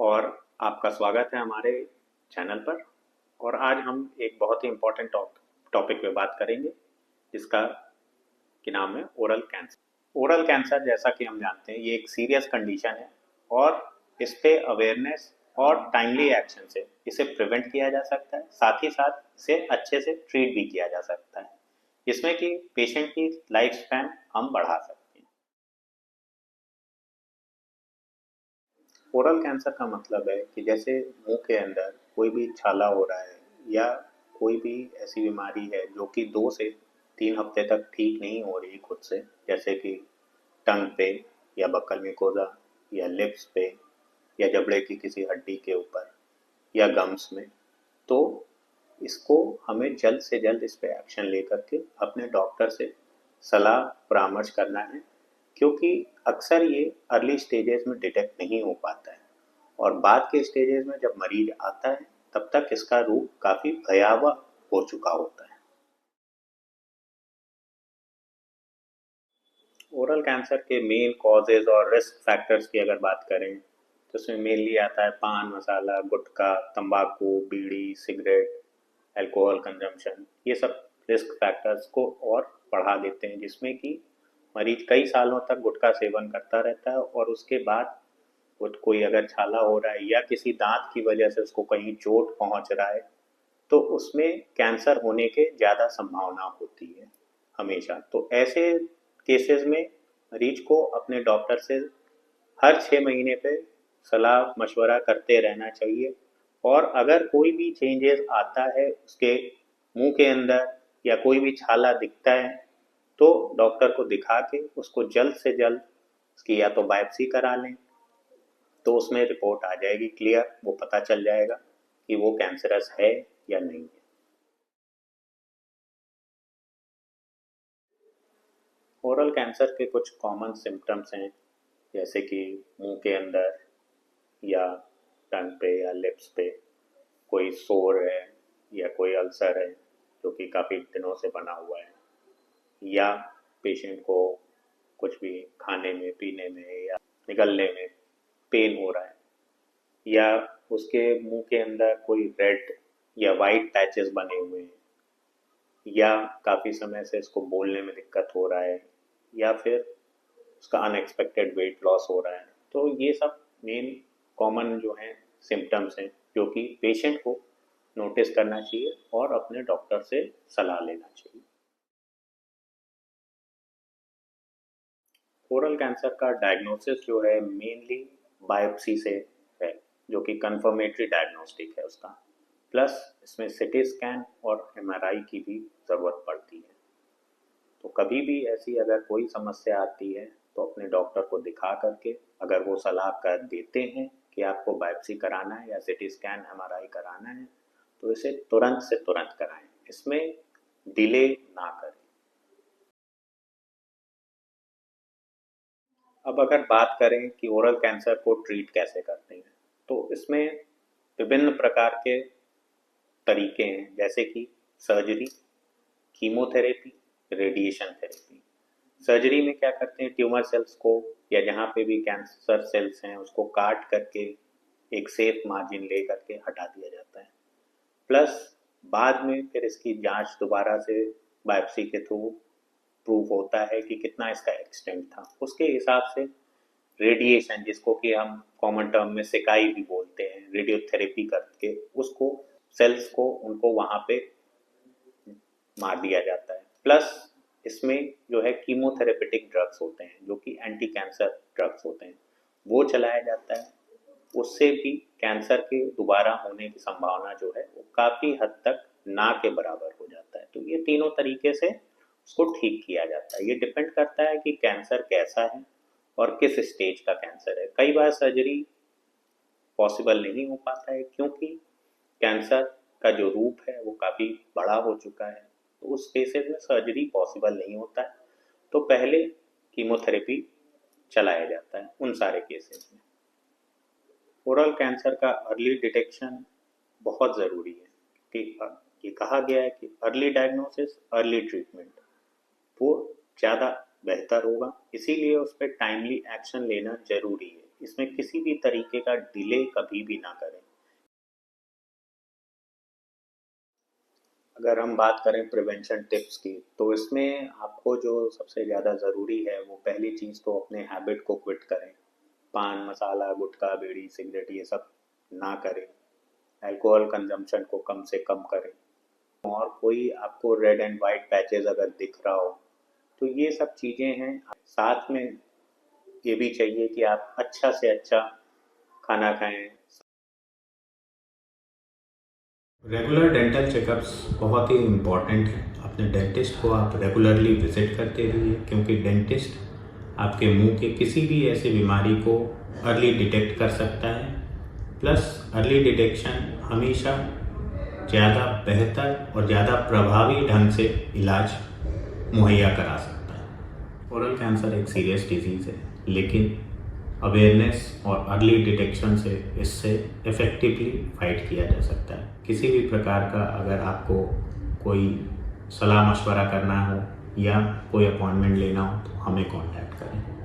और आपका स्वागत है हमारे चैनल पर। और आज हम एक बहुत ही इम्पोर्टेंट टॉपिक पे बात करेंगे जिसका कि नाम है ओरल कैंसर। ओरल कैंसर जैसा कि हम जानते हैं ये एक सीरियस कंडीशन है और इस पे अवेयरनेस और टाइमली एक्शन से इसे प्रिवेंट किया जा सकता है, साथ ही साथ इसे अच्छे से ट्रीट भी किया जा सकता है जिसमें कि पेशेंट की लाइफ स्पैन हम बढ़ा सकते हैं। ओरल कैंसर का मतलब है कि जैसे मुंह के अंदर कोई भी छाला हो रहा है या कोई भी ऐसी बीमारी है जो कि 2 से 3 हफ्ते तक ठीक नहीं हो रही खुद से, जैसे कि टंग पे या बक्कल म्यूकोजा या लिप्स पे या जबड़े की किसी हड्डी के ऊपर या गम्स में, तो इसको हमें जल्द से जल्द इस पे एक्शन लेकर के अपने डॉक्टर से सलाह परामर्श करना है, क्योंकि अक्सर ये अर्ली स्टेजेस में डिटेक्ट नहीं हो पाता है और बाद के स्टेजेस में जब मरीज आता है तब तक इसका रूप काफ़ी भयावह हो चुका होता है। ओरल कैंसर के मेन कॉजेज और रिस्क फैक्टर्स की अगर बात करें तो इसमें मेनली आता है पान मसाला, गुटखा, तंबाकू, बीड़ी, सिगरेट, अल्कोहल कंजम्पशन। ये सब रिस्क फैक्टर्स को और बढ़ा देते हैं, जिसमें कि मरीज कई सालों तक गुटखा सेवन करता रहता है और उसके बाद कोई अगर छाला हो रहा है या किसी दांत की वजह से उसको कहीं चोट पहुंच रहा है तो उसमें कैंसर होने के ज़्यादा संभावना होती है हमेशा। तो ऐसे केसेस में मरीज को अपने डॉक्टर से हर 6 महीने पे सलाह मशवरा करते रहना चाहिए और अगर कोई भी चेंजेस आता है उसके मुंह के अंदर या कोई भी छाला दिखता है तो डॉक्टर को दिखा के उसको जल्द से जल्द उसकी या तो बायोप्सी करा लें, तो उसमें रिपोर्ट आ जाएगी क्लियर, वो पता चल जाएगा कि वो कैंसरस है या नहीं है। ओरल कैंसर के कुछ कॉमन सिम्टम्स हैं, जैसे कि मुंह के अंदर या टंग पे या लिप्स पे कोई सोर है या कोई अल्सर है जो कि काफ़ी दिनों से बना हुआ है, या पेशेंट को कुछ भी खाने में, पीने में या निगलने में पेन हो रहा है, या उसके मुंह के अंदर कोई रेड या वाइट पैचेस बने हुए हैं, या काफ़ी समय से इसको बोलने में दिक्कत हो रहा है, या फिर उसका अनएक्सपेक्टेड वेट लॉस हो रहा है। तो ये सब मेन कॉमन जो हैं सिम्टम्स हैं जो कि पेशेंट को नोटिस करना चाहिए और अपने डॉक्टर से सलाह लेना चाहिए। ओरल कैंसर का डायग्नोसिस जो है मेनली बायोप्सी से है, जो कि कंफर्मेटरी डायग्नोस्टिक है उसका, प्लस इसमें सिटी स्कैन और एमआरआई की भी ज़रूरत पड़ती है। तो कभी भी ऐसी अगर कोई समस्या आती है तो अपने डॉक्टर को दिखा करके अगर वो सलाह कर देते हैं कि आपको बायोप्सी कराना है या सिटी स्कैन एमआरआई कराना है तो इसे तुरंत से तुरंत कराएं, इसमें डिले ना करें। अब अगर बात करें कि ओरल कैंसर को ट्रीट कैसे करते हैं, तो इसमें विभिन्न प्रकार के तरीके हैं, जैसे कि surgery, chemotherapy, radiation therapy. Surgery में क्या करते हैं, ट्यूमर सेल्स को या जहाँ पे भी कैंसर सेल्स हैं उसको काट करके एक सेफ मार्जिन ले करके हटा दिया जाता है, प्लस बाद में फिर इसकी जांच दोबारा से बायोप्सी के थ्रू प्रूव होता है कि कितना इसका एक्सटेंट था, उसके हिसाब से रेडिएशन, जिसको कि हम कॉमन टर्म में सिकाई भी बोलते हैं, रेडियोथेरेपी करके उसको सेल्स को उनको वहाँ पे मार दिया जाता है। प्लस इसमें जो है कीमोथेरेपेटिक ड्रग्स होते हैं जो कि एंटी कैंसर ड्रग्स होते हैं, वो चलाया जाता है। उससे भी कैंसर के दोबारा होने की संभावना जो है वो काफ़ी हद तक ना के बराबर हो जाता है। तो ये तीनों तरीके से उसको ठीक किया जाता है। ये डिपेंड करता है कि कैंसर कैसा है और किस स्टेज का कैंसर है। कई बार सर्जरी पॉसिबल नहीं हो पाता है क्योंकि कैंसर का जो रूप है वो काफ़ी बड़ा हो चुका है, तो उस केसेस में सर्जरी पॉसिबल नहीं होता है, तो पहले कीमोथेरेपी चलाया जाता है उन सारे केसेस में। ओरल कैंसर का अर्ली डिटेक्शन बहुत ज़रूरी है कि ये कहा गया है कि अर्ली डायग्नोसिस अर्ली ट्रीटमेंट वो ज़्यादा बेहतर होगा, इसीलिए उस पर टाइमली एक्शन लेना ज़रूरी है। इसमें किसी भी तरीके का डिले कभी भी ना करें। अगर हम बात करें प्रिवेंशन टिप्स की, तो इसमें आपको जो सबसे ज़्यादा ज़रूरी है वो पहली चीज़ तो अपने हैबिट को क्विट करें। पान मसाला, गुटखा, बीड़ी, सिगरेट ये सब ना करें। अल्कोहल कंजम्पशन को कम से कम करें। और कोई आपको रेड एंड वाइट पैचेस अगर दिख रहा हो तो ये सब चीज़ें हैं। साथ में ये भी चाहिए कि आप अच्छा से अच्छा खाना खाएं। रेगुलर डेंटल चेकअप्स बहुत ही इम्पॉर्टेंट हैं। अपने डेंटिस्ट को आप रेगुलरली विजिट करते रहिए, क्योंकि डेंटिस्ट आपके मुंह के किसी भी ऐसी बीमारी को अर्ली डिटेक्ट कर सकता है। प्लस अर्ली डिटेक्शन हमेशा ज़्यादा बेहतर और ज़्यादा प्रभावी ढंग से इलाज मुहैया करा सकता है। ओरल कैंसर एक सीरियस डिजीज़ है, लेकिन अवेयरनेस और अर्ली डिटेक्शन से इससे इफ़ेक्टिवली फाइट किया जा सकता है। किसी भी प्रकार का अगर आपको कोई सलाह मशवरा करना हो या कोई अपॉइंटमेंट लेना हो तो हमें कांटेक्ट करें।